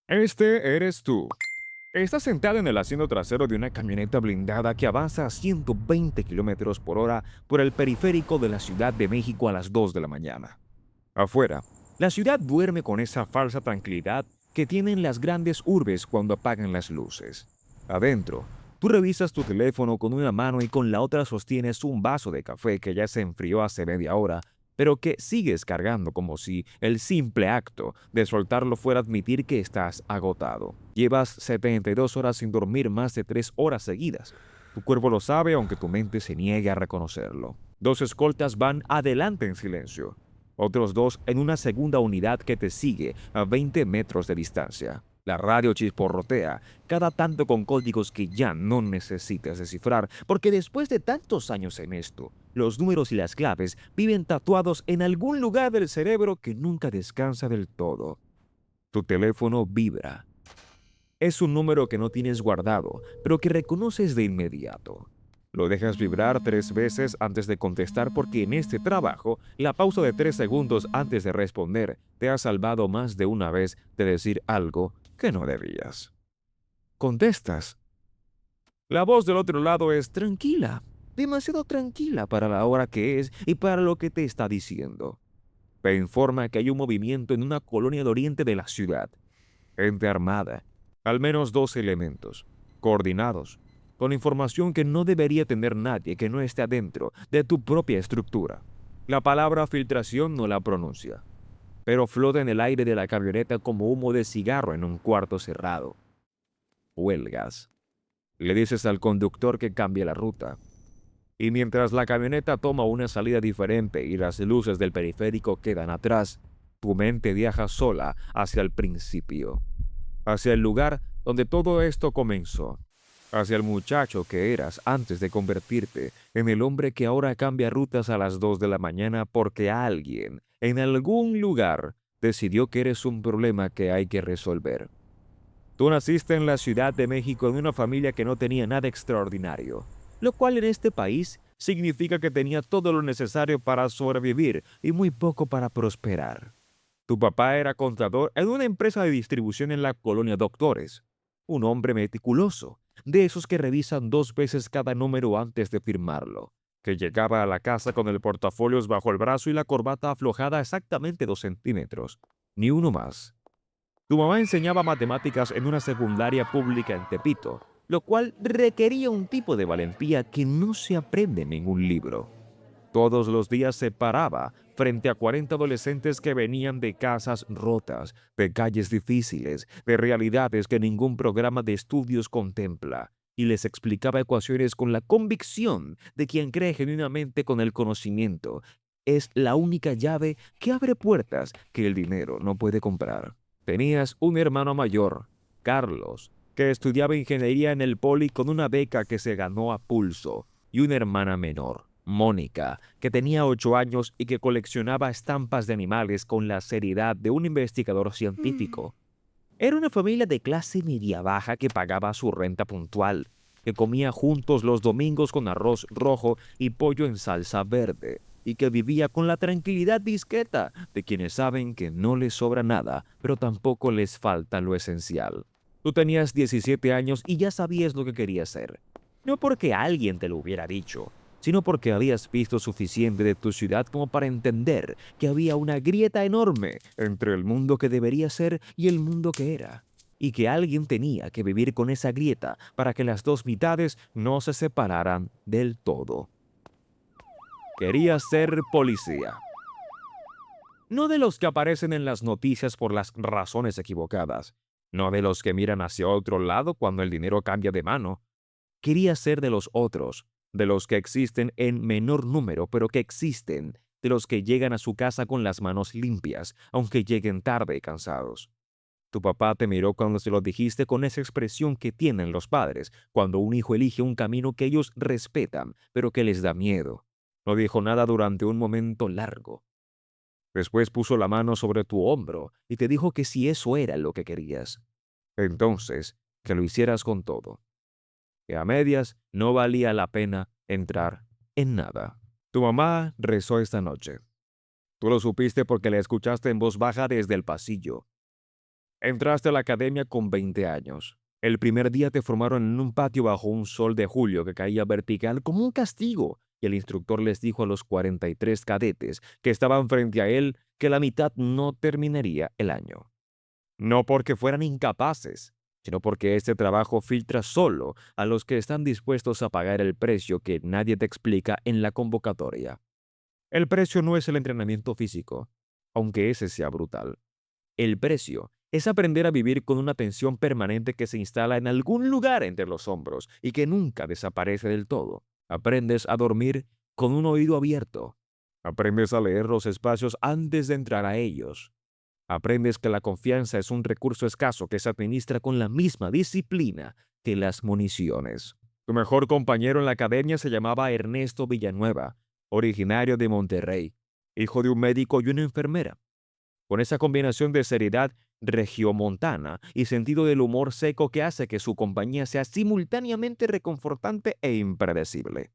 Este eres tú. Estás sentado en el asiento trasero de una camioneta blindada que avanza a 120 kilómetros por hora por el periférico de la Ciudad de México a las 2 de la mañana. Afuera, la ciudad duerme con esa falsa tranquilidad que tienen las grandes urbes cuando apagan las luces. Adentro, tú revisas tu teléfono con una mano y con la otra sostienes un vaso de café que ya se enfrió hace media hora, pero que sigues cargando como si el simple acto de soltarlo fuera admitir que estás agotado. Llevas 72 horas sin dormir más de 3 horas seguidas. Tu cuerpo lo sabe aunque tu mente se niegue a reconocerlo. Dos escoltas van adelante en silencio. Otros dos en una segunda unidad que te sigue a 20 metros de distancia. La radio chisporrotea, cada tanto con códigos que ya no necesitas descifrar, porque después de tantos años en esto, los números y las claves viven tatuados en algún lugar del cerebro que nunca descansa del todo. Tu teléfono vibra. Es un número que no tienes guardado, pero que reconoces de inmediato. Lo dejas vibrar 3 veces antes de contestar porque en este trabajo, la pausa de 3 segundos antes de responder te ha salvado más de una vez de decir algo que no debías. Contestas. La voz del otro lado es tranquila, demasiado tranquila para la hora que es y para lo que te está diciendo. Te informa que hay un movimiento en una colonia de oriente de la ciudad. Gente armada, al menos 2 elementos, coordinados, con información que no debería tener nadie que no esté adentro de tu propia estructura. La palabra filtración no la pronuncia, pero flota en el aire de la camioneta como humo de cigarro en un cuarto cerrado. Huelgas. Le dices al conductor que cambie la ruta. Y mientras la camioneta toma una salida diferente y las luces del periférico quedan atrás, tu mente viaja sola hacia el principio, hacia el lugar donde todo esto comenzó, hacia el muchacho que eras antes de convertirte en el hombre que ahora cambia rutas a las 2 de la mañana porque alguien, en algún lugar, decidió que eres un problema que hay que resolver. Tú naciste en la Ciudad de México en una familia que no tenía nada extraordinario, lo cual en este país significa que tenía todo lo necesario para sobrevivir y muy poco para prosperar. Tu papá era contador en una empresa de distribución en la colonia Doctores. Un hombre meticuloso, de esos que revisan 2 veces cada número antes de firmarlo, que llegaba a la casa con el portafolios bajo el brazo y la corbata aflojada exactamente 2 centímetros, ni uno más. Tu mamá enseñaba matemáticas en una secundaria pública en Tepito, lo cual requería un tipo de valentía que no se aprende en ningún libro. Todos los días se paraba frente a 40 adolescentes que venían de casas rotas, de calles difíciles, de realidades que ningún programa de estudios contempla, y les explicaba ecuaciones con la convicción de quien cree genuinamente con el conocimiento. Es la única llave que abre puertas que el dinero no puede comprar. Tenías un hermano mayor, Carlos, que estudiaba ingeniería en el Poli con una beca que se ganó a pulso, y una hermana menor, Mónica, que tenía 8 años y que coleccionaba estampas de animales con la seriedad de un investigador científico. Era una familia de clase media baja que pagaba su renta puntual, que comía juntos los domingos con arroz rojo y pollo en salsa verde, y que vivía con la tranquilidad discreta de quienes saben que no les sobra nada, pero tampoco les falta lo esencial. Tú tenías 17 años y ya sabías lo que querías ser. No porque alguien te lo hubiera dicho, sino porque habías visto suficiente de tu ciudad como para entender que había una grieta enorme entre el mundo que debería ser y el mundo que era, y que alguien tenía que vivir con esa grieta para que las dos mitades no se separaran del todo. Querías ser policía. No de los que aparecen en las noticias por las razones equivocadas, no de los que miran hacia otro lado cuando el dinero cambia de mano. Quería ser de los otros, de los que existen en menor número, pero que existen, de los que llegan a su casa con las manos limpias, aunque lleguen tarde y cansados. Tu papá te miró cuando se lo dijiste con esa expresión que tienen los padres cuando un hijo elige un camino que ellos respetan, pero que les da miedo. No dijo nada durante un momento largo. Después puso la mano sobre tu hombro y te dijo que si eso era lo que querías, entonces que lo hicieras con todo, que a medias no valía la pena entrar en nada. Tu mamá rezó esta noche. Tú lo supiste porque la escuchaste en voz baja desde el pasillo. Entraste a la academia con 20 años. El primer día te formaron en un patio bajo un sol de julio que caía vertical como un castigo, y el instructor les dijo a los 43 cadetes que estaban frente a él que la mitad no terminaría el año. No porque fueran incapaces, sino porque este trabajo filtra solo a los que están dispuestos a pagar el precio que nadie te explica en la convocatoria. El precio no es el entrenamiento físico, aunque ese sea brutal. El precio es aprender a vivir con una tensión permanente que se instala en algún lugar entre los hombros y que nunca desaparece del todo. Aprendes a dormir con un oído abierto. Aprendes a leer los espacios antes de entrar a ellos. Aprendes que la confianza es un recurso escaso que se administra con la misma disciplina que las municiones. Tu mejor compañero en la academia se llamaba Ernesto Villanueva, originario de Monterrey, hijo de un médico y una enfermera. Con esa combinación de seriedad regiomontana y sentido del humor seco que hace que su compañía sea simultáneamente reconfortante e impredecible.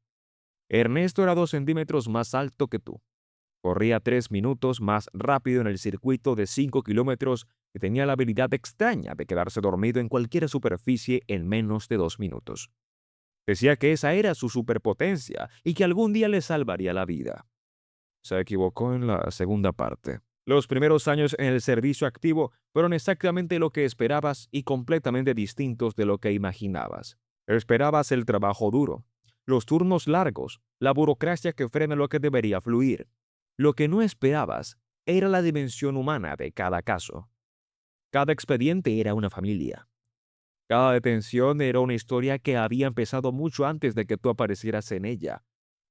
Ernesto era 2 centímetros más alto que tú. Corría 3 minutos más rápido en el circuito de 5 kilómetros y tenía la habilidad extraña de quedarse dormido en cualquier superficie en menos de 2 minutos. Decía que esa era su superpotencia y que algún día le salvaría la vida. Se equivocó en la segunda parte. Los primeros años en el servicio activo fueron exactamente lo que esperabas y completamente distintos de lo que imaginabas. Esperabas el trabajo duro, los turnos largos, la burocracia que frena lo que debería fluir. Lo que no esperabas era la dimensión humana de cada caso. Cada expediente era una familia. Cada detención era una historia que había empezado mucho antes de que tú aparecieras en ella.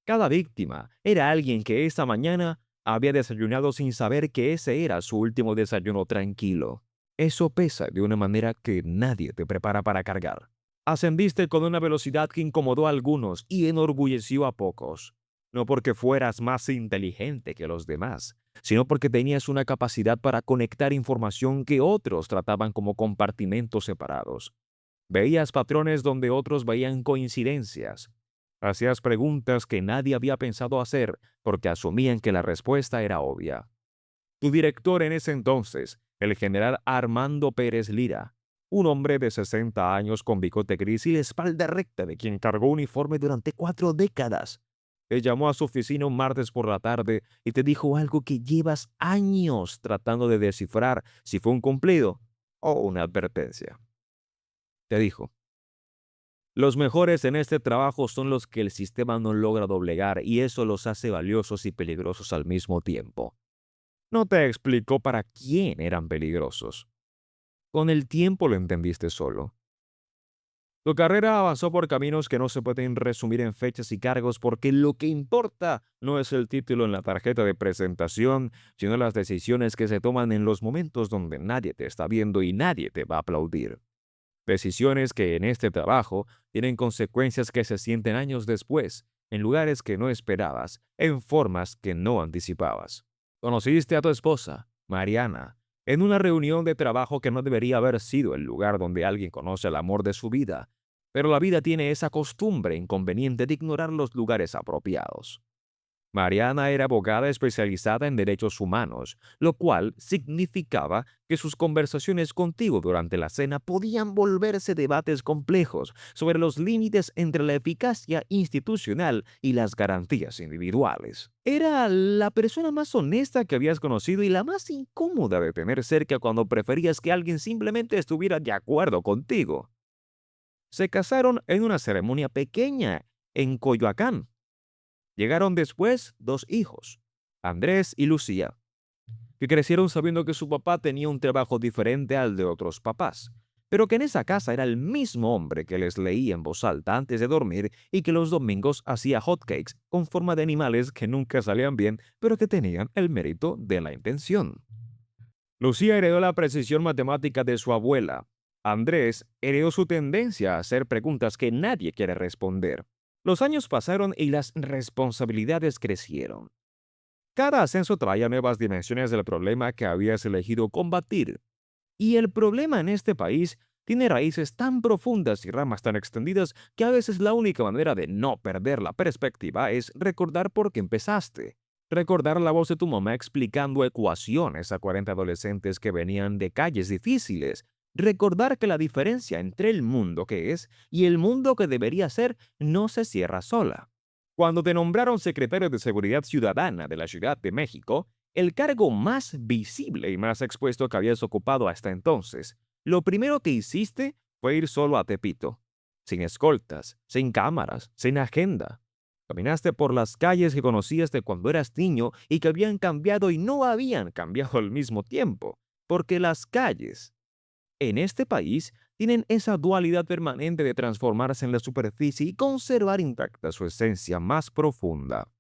Cada víctima era alguien que esa mañana había desayunado sin saber que ese era su último desayuno tranquilo. Eso pesa de una manera que nadie te prepara para cargar. Ascendiste con una velocidad que incomodó a algunos y enorgulleció a pocos. No porque fueras más inteligente que los demás, sino porque tenías una capacidad para conectar información que otros trataban como compartimentos separados. Veías patrones donde otros veían coincidencias. Hacías preguntas que nadie había pensado hacer porque asumían que la respuesta era obvia. Tu director en ese entonces, el general Armando Pérez Lira, un hombre de 60 años con bigote gris y la espalda recta de quien cargó uniforme durante 4 décadas, te llamó a su oficina un martes por la tarde y te dijo algo que llevas años tratando de descifrar si fue un cumplido o una advertencia. Te dijo: los mejores en este trabajo son los que el sistema no logra doblegar y eso los hace valiosos y peligrosos al mismo tiempo. No te explicó para quién eran peligrosos. Con el tiempo lo entendiste solo. Tu carrera avanzó por caminos que no se pueden resumir en fechas y cargos porque lo que importa no es el título en la tarjeta de presentación, sino las decisiones que se toman en los momentos donde nadie te está viendo y nadie te va a aplaudir. Decisiones que en este trabajo tienen consecuencias que se sienten años después, en lugares que no esperabas, en formas que no anticipabas. Conociste a tu esposa, Mariana, en una reunión de trabajo que no debería haber sido el lugar donde alguien conoce el amor de su vida, pero la vida tiene esa costumbre inconveniente de ignorar los lugares apropiados. Mariana era abogada especializada en derechos humanos, lo cual significaba que sus conversaciones contigo durante la cena podían volverse debates complejos sobre los límites entre la eficacia institucional y las garantías individuales. Era la persona más honesta que habías conocido y la más incómoda de tener cerca cuando preferías que alguien simplemente estuviera de acuerdo contigo. Se casaron en una ceremonia pequeña en Coyoacán. Llegaron después 2 hijos, Andrés y Lucía, que crecieron sabiendo que su papá tenía un trabajo diferente al de otros papás, pero que en esa casa era el mismo hombre que les leía en voz alta antes de dormir y que los domingos hacía hotcakes con forma de animales que nunca salían bien, pero que tenían el mérito de la intención. Lucía heredó la precisión matemática de su abuela. Andrés heredó su tendencia a hacer preguntas que nadie quiere responder. Los años pasaron y las responsabilidades crecieron. Cada ascenso traía nuevas dimensiones del problema que habías elegido combatir. Y el problema en este país tiene raíces tan profundas y ramas tan extendidas que a veces la única manera de no perder la perspectiva es recordar por qué empezaste, Recordar la voz de tu mamá explicando ecuaciones a 40 adolescentes que venían de calles difíciles. Recordar que la diferencia entre el mundo que es y el mundo que debería ser no se cierra sola. Cuando te nombraron secretario de Seguridad Ciudadana de la Ciudad de México, el cargo más visible y más expuesto que habías ocupado hasta entonces, lo primero que hiciste fue ir solo a Tepito, sin escoltas, sin cámaras, sin agenda. Caminaste por las calles que conocías de cuando eras niño y que habían cambiado y no habían cambiado al mismo tiempo, porque las calles en este país tienen esa dualidad permanente de transformarse en la superficie y conservar intacta su esencia más profunda.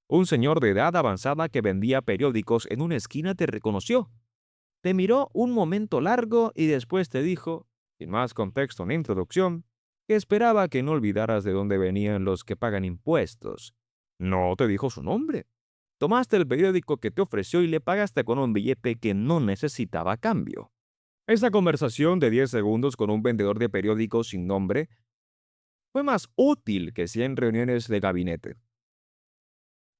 Un señor de edad avanzada que vendía periódicos en una esquina te reconoció. Te miró un momento largo y después te dijo, sin más contexto ni introducción, que esperaba que no olvidaras de dónde venían los que pagan impuestos. No te dijo su nombre. Tomaste el periódico que te ofreció y le pagaste con un billete que no necesitaba cambio. Esa conversación de 10 segundos con un vendedor de periódicos sin nombre fue más útil que 100 reuniones de gabinete.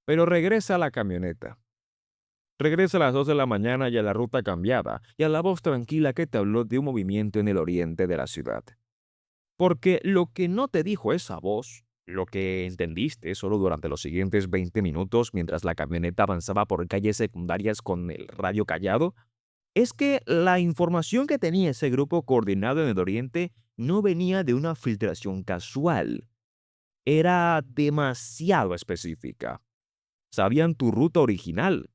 Pero regresa a la camioneta. Regresa a las 2 de la mañana y a la ruta cambiada, y a la voz tranquila que te habló de un movimiento en el oriente de la ciudad. Porque lo que no te dijo esa voz, lo que entendiste solo durante los siguientes 20 minutos mientras la camioneta avanzaba por calles secundarias con el radio callado, es que la información que tenía ese grupo coordinado en el oriente no venía de una filtración casual. Era demasiado específica. Sabían tu ruta original,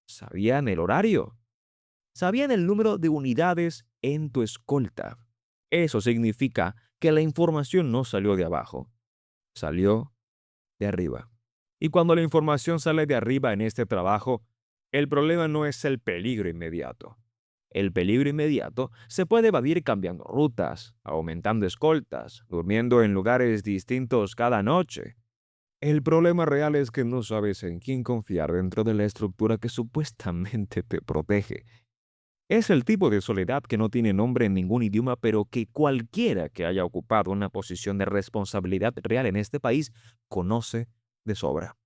sabían el horario, sabían el número de unidades en tu escolta. Eso significa que la información no salió de abajo, salió de arriba. Y cuando la información sale de arriba en este trabajo, el problema no es el peligro inmediato. El peligro inmediato se puede evadir cambiando rutas, aumentando escoltas, durmiendo en lugares distintos cada noche. El problema real es que no sabes en quién confiar dentro de la estructura que supuestamente te protege. Es el tipo de soledad que no tiene nombre en ningún idioma, pero que cualquiera que haya ocupado una posición de responsabilidad real en este país conoce de sobra.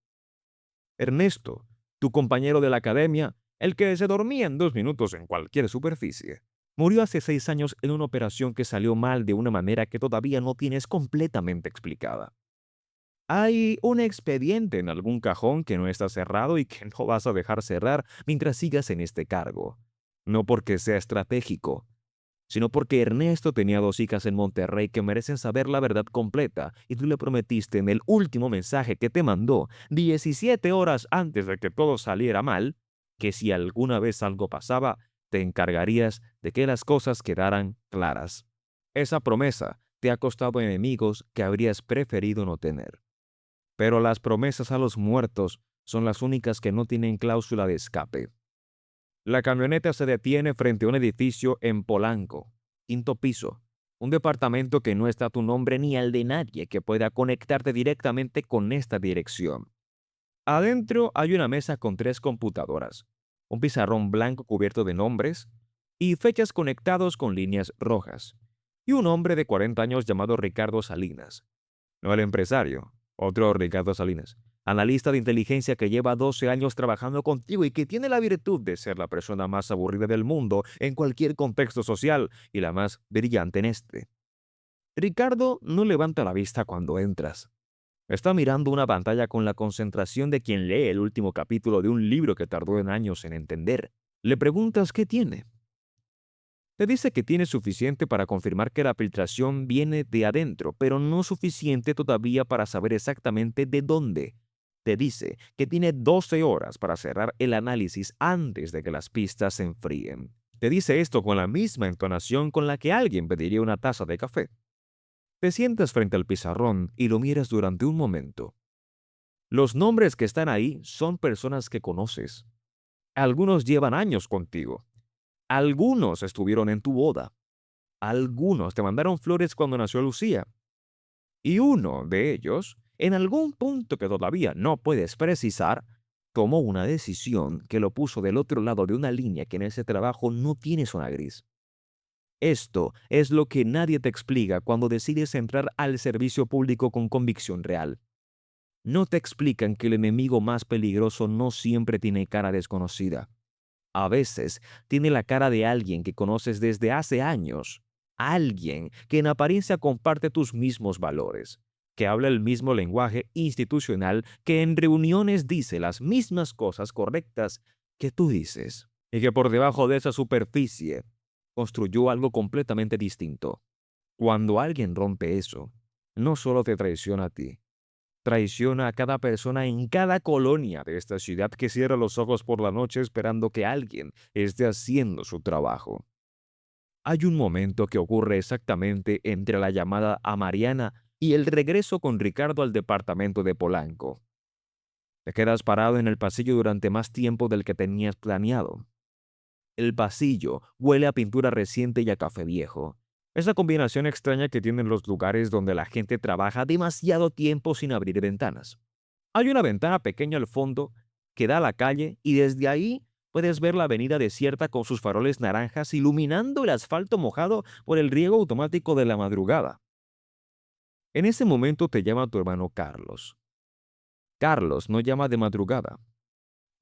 Ernesto, tu compañero de la academia, el que se dormía en 2 minutos en cualquier superficie, murió hace 6 años en una operación que salió mal de una manera que todavía no tienes completamente explicada. Hay un expediente en algún cajón que no está cerrado y que no vas a dejar cerrar mientras sigas en este cargo. No porque sea estratégico, sino porque Ernesto tenía 2 hijas en Monterrey que merecen saber la verdad completa y tú le prometiste en el último mensaje que te mandó, 17 horas antes de que todo saliera mal, que si alguna vez algo pasaba, te encargarías de que las cosas quedaran claras. Esa promesa te ha costado enemigos que habrías preferido no tener. Pero las promesas a los muertos son las únicas que no tienen cláusula de escape. La camioneta se detiene frente a un edificio en Polanco, quinto piso, un departamento que no está a tu nombre ni al de nadie que pueda conectarte directamente con esta dirección. Adentro hay una mesa con 3 computadoras, un pizarrón blanco cubierto de nombres y fechas conectados con líneas rojas, y un hombre de 40 años llamado Ricardo Salinas. No el empresario, otro Ricardo Salinas, analista de inteligencia que lleva 12 años trabajando contigo y que tiene la virtud de ser la persona más aburrida del mundo en cualquier contexto social y la más brillante en este. Ricardo no levanta la vista cuando entras. Está mirando una pantalla con la concentración de quien lee el último capítulo de un libro que tardó en años en entender. Le preguntas qué tiene. Te dice que tiene suficiente para confirmar que la filtración viene de adentro, pero no suficiente todavía para saber exactamente de dónde. Te dice que tiene 12 horas para cerrar el análisis antes de que las pistas se enfríen. Te dice esto con la misma entonación con la que alguien pediría una taza de café. Te sientas frente al pizarrón y lo miras durante un momento. Los nombres que están ahí son personas que conoces. Algunos llevan años contigo. Algunos estuvieron en tu boda. Algunos te mandaron flores cuando nació Lucía. Y uno de ellos, en algún punto que todavía no puedes precisar, tomó una decisión que lo puso del otro lado de una línea que en ese trabajo no tiene zona gris. Esto es lo que nadie te explica cuando decides entrar al servicio público con convicción real. No te explican que el enemigo más peligroso no siempre tiene cara desconocida. A veces tiene la cara de alguien que conoces desde hace años, alguien que en apariencia comparte tus mismos valores, que habla el mismo lenguaje institucional, que en reuniones dice las mismas cosas correctas que tú dices, y que por debajo de esa superficie construyó algo completamente distinto. Cuando alguien rompe eso, no solo te traiciona a ti, traiciona a cada persona en cada colonia de esta ciudad que cierra los ojos por la noche esperando que alguien esté haciendo su trabajo. Hay un momento que ocurre exactamente entre la llamada a Mariana y el regreso con Ricardo al departamento de Polanco. Te quedas parado en el pasillo durante más tiempo del que tenías planeado. El pasillo huele a pintura reciente y a café viejo. Esa combinación extraña que tienen los lugares donde la gente trabaja demasiado tiempo sin abrir ventanas. Hay una ventana pequeña al fondo que da a la calle y desde ahí puedes ver la avenida desierta con sus faroles naranjas iluminando el asfalto mojado por el riego automático de la madrugada. En ese momento te llama tu hermano Carlos. Carlos no llama de madrugada,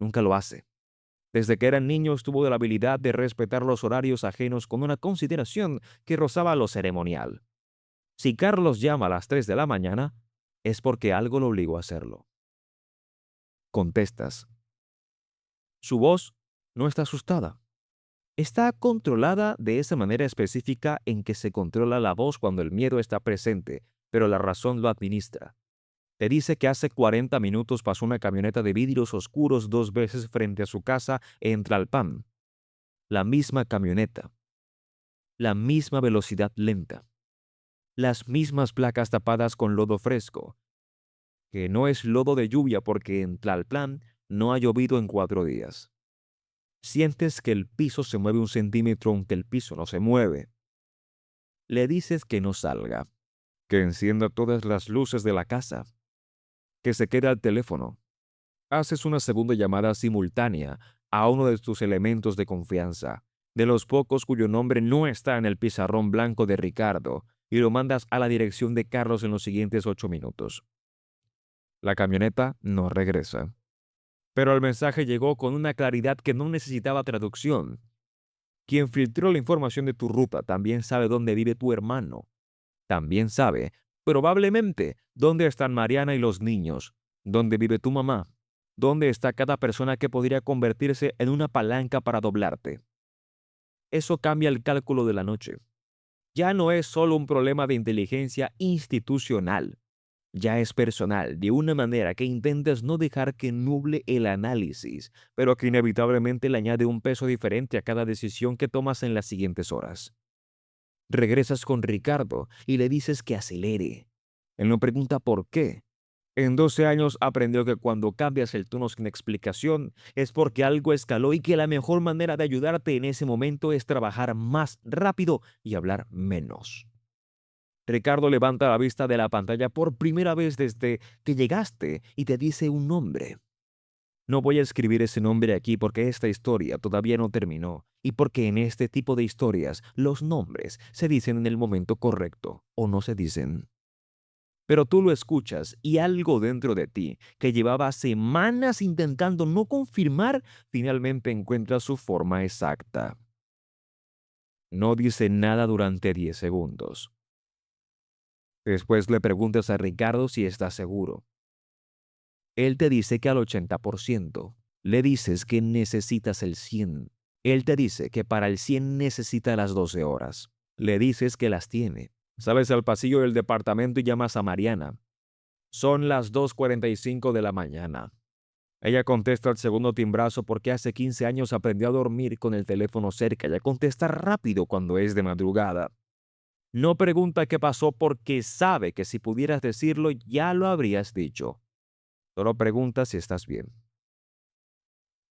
nunca lo hace. Desde que eran niños tuvo la habilidad de respetar los horarios ajenos con una consideración que rozaba lo ceremonial. Si Carlos llama a las 3 de la mañana, es porque algo lo obligó a hacerlo. Contestas. Su voz no está asustada. Está controlada de esa manera específica en que se controla la voz cuando el miedo está presente, pero la razón lo administra. Te dice que hace 40 minutos pasó una camioneta de vidrios oscuros 2 veces frente a su casa en Tlalpan. La misma camioneta, la misma velocidad lenta, las mismas placas tapadas con lodo fresco, que no es lodo de lluvia porque en Tlalpan no ha llovido en 4 días. Sientes que el piso se mueve un centímetro aunque el piso no se mueve. Le dices que no salga, que encienda todas las luces de la casa, que se quede al teléfono. Haces una segunda llamada simultánea a uno de tus elementos de confianza, de los pocos cuyo nombre no está en el pizarrón blanco de Ricardo, y lo mandas a la dirección de Carlos en los siguientes 8 minutos. La camioneta no regresa. Pero el mensaje llegó con una claridad que no necesitaba traducción. Quien filtró la información de tu ruta también sabe dónde vive tu hermano. También sabe, probablemente, dónde están Mariana y los niños, dónde vive tu mamá, dónde está cada persona que podría convertirse en una palanca para doblarte. Eso cambia el cálculo de la noche. Ya no es solo un problema de inteligencia institucional, ya es personal, de una manera que intentas no dejar que nuble el análisis, pero que inevitablemente le añade un peso diferente a cada decisión que tomas en las siguientes horas. Regresas con Ricardo y le dices que acelere. Él no pregunta por qué. En 12 años aprendió que cuando cambias el tono sin explicación es porque algo escaló y que la mejor manera de ayudarte en ese momento es trabajar más rápido y hablar menos. Ricardo levanta la vista de la pantalla por primera vez desde que llegaste y te dice un nombre. No voy a escribir ese nombre aquí porque esta historia todavía no terminó y porque en este tipo de historias los nombres se dicen en el momento correcto o no se dicen. Pero tú lo escuchas y algo dentro de ti que llevaba semanas intentando no confirmar finalmente encuentra su forma exacta. No dice nada durante 10 segundos. Después le preguntas a Ricardo si está seguro. Él te dice que al 80%. Le dices que necesitas el 100. Él te dice que para el 100 necesita las 12 horas. Le dices que las tiene. Sales al pasillo del departamento y llamas a Mariana. Son las 2:45 de la mañana. Ella contesta al segundo timbrazo porque hace 15 años aprendió a dormir con el teléfono cerca. Ella contesta rápido cuando es de madrugada. No pregunta qué pasó porque sabe que si pudieras decirlo ya lo habrías dicho. Solo pregunta si estás bien.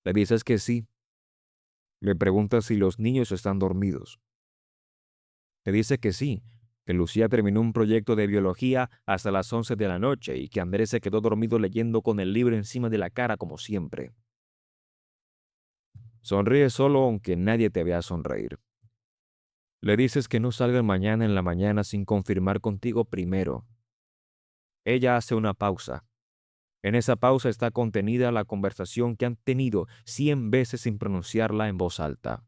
Le dices que sí. Le preguntas si los niños están dormidos. Te dice que sí, que Lucía terminó un proyecto de biología hasta las 11 de la noche y que Andrés se quedó dormido leyendo con el libro encima de la cara como siempre. Sonríe solo aunque nadie te vea sonreír. Le dices que no salgan mañana en la mañana sin confirmar contigo primero. Ella hace una pausa. En esa pausa está contenida la conversación que han tenido 100 veces sin pronunciarla en voz alta.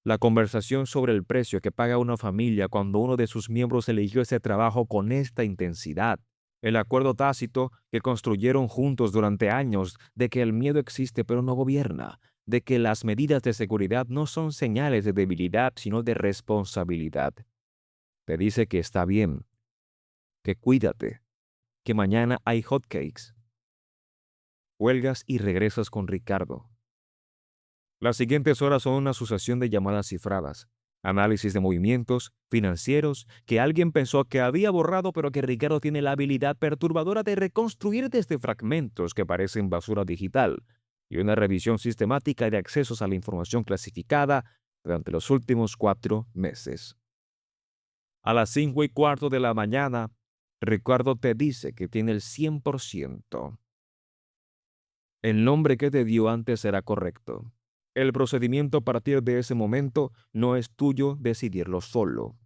La conversación sobre el precio que paga una familia cuando uno de sus miembros eligió ese trabajo con esta intensidad. El acuerdo tácito que construyeron juntos durante años de que el miedo existe pero no gobierna, de que las medidas de seguridad no son señales de debilidad sino de responsabilidad. Te dice que está bien, que cuídate, que mañana hay hotcakes. Huelgas y regresas con Ricardo. Las siguientes horas son una sucesión de llamadas cifradas, análisis de movimientos financieros que alguien pensó que había borrado, pero que Ricardo tiene la habilidad perturbadora de reconstruir desde fragmentos que parecen basura digital, y una revisión sistemática de accesos a la información clasificada durante los últimos 4 meses. A las 5:15 de la mañana, Ricardo te dice que tiene el 100%. El nombre que te dio antes era correcto. El procedimiento a partir de ese momento no es tuyo decidirlo solo.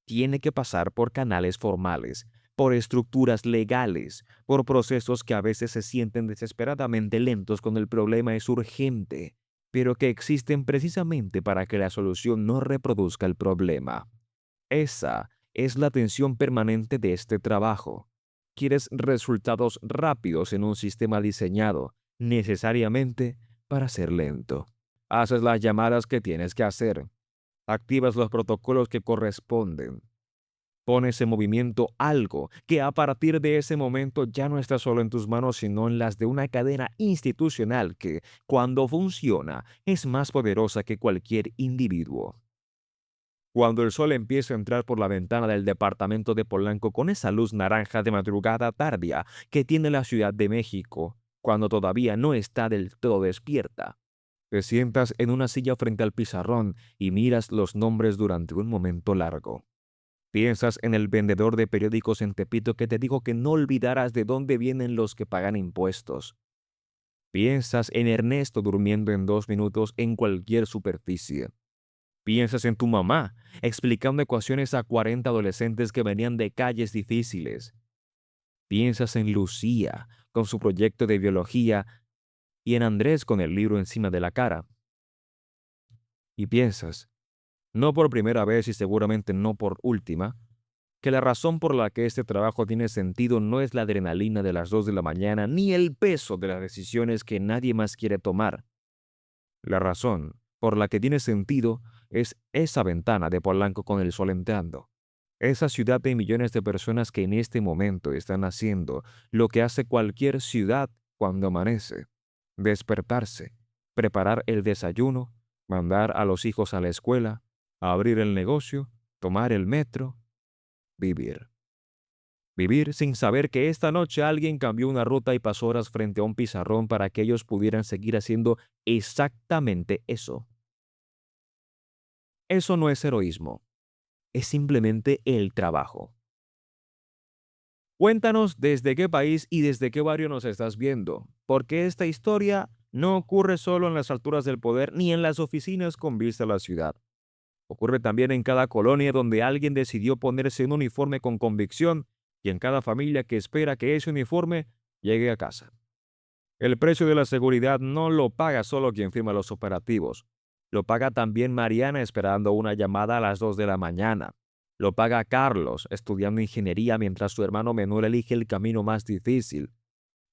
Tiene que pasar por canales formales, por estructuras legales, por procesos que a veces se sienten desesperadamente lentos cuando el problema es urgente, pero que existen precisamente para que la solución no reproduzca el problema. Esa es la tensión permanente de este trabajo. Quieres resultados rápidos en un sistema diseñado necesariamente para ser lento. Haces las llamadas que tienes que hacer. Activas los protocolos que corresponden. Pones en movimiento algo que a partir de ese momento ya no está solo en tus manos, sino en las de una cadena institucional que, cuando funciona, es más poderosa que cualquier individuo. Cuando el sol empieza a entrar por la ventana del departamento de Polanco con esa luz naranja de madrugada tardía que tiene la Ciudad de México, cuando todavía no está del todo despierta, te sientas en una silla frente al pizarrón y miras los nombres durante un momento largo. Piensas en el vendedor de periódicos en Tepito que te dijo que no olvidaras de dónde vienen los que pagan impuestos. Piensas en Ernesto durmiendo en 2 minutos en cualquier superficie. Piensas en tu mamá, explicando ecuaciones a 40 adolescentes que venían de calles difíciles. Piensas en Lucía, con su proyecto de biología, y en Andrés con el libro encima de la cara. Y piensas, no por primera vez y seguramente no por última, que la razón por la que este trabajo tiene sentido no es la adrenalina de las 2 de la mañana ni el peso de las decisiones que nadie más quiere tomar. La razón por la que tiene sentido es esa ventana de Polanco con el sol entrando. Esa ciudad de millones de personas que en este momento están haciendo lo que hace cualquier ciudad cuando amanece. Despertarse, preparar el desayuno, mandar a los hijos a la escuela, abrir el negocio, tomar el metro, vivir. Vivir sin saber que esta noche alguien cambió una ruta y pasó horas frente a un pizarrón para que ellos pudieran seguir haciendo exactamente eso. Eso no es heroísmo, es simplemente el trabajo. Cuéntanos desde qué país y desde qué barrio nos estás viendo, porque esta historia no ocurre solo en las alturas del poder ni en las oficinas con vista a la ciudad. Ocurre también en cada colonia donde alguien decidió ponerse un uniforme con convicción y en cada familia que espera que ese uniforme llegue a casa. El precio de la seguridad no lo paga solo quien firma los operativos. Lo paga también Mariana esperando una llamada a las 2 de la mañana. Lo paga Carlos estudiando ingeniería mientras su hermano menor elige el camino más difícil.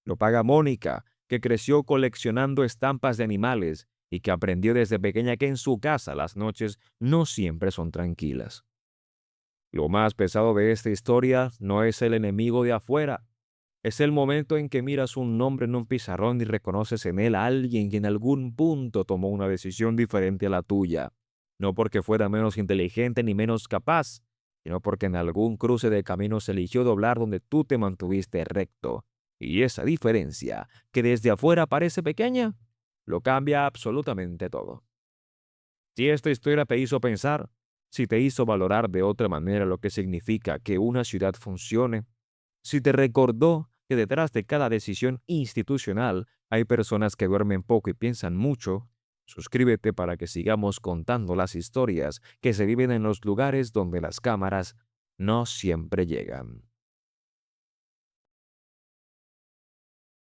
Lo paga Mónica, que creció coleccionando estampas de animales y que aprendió desde pequeña que en su casa las noches no siempre son tranquilas. Lo más pesado de esta historia no es el enemigo de afuera, es el momento en que miras un nombre en un pizarrón y reconoces en él a alguien que en algún punto tomó una decisión diferente a la tuya, no porque fuera menos inteligente ni menos capaz, sino porque en algún cruce de caminos eligió doblar donde tú te mantuviste recto. Y esa diferencia, que desde afuera parece pequeña, lo cambia absolutamente todo. Si esta historia te hizo pensar, si te hizo valorar de otra manera lo que significa que una ciudad funcione, si te recordó que detrás de cada decisión institucional hay personas que duermen poco y piensan mucho, suscríbete para que sigamos contando las historias que se viven en los lugares donde las cámaras no siempre llegan.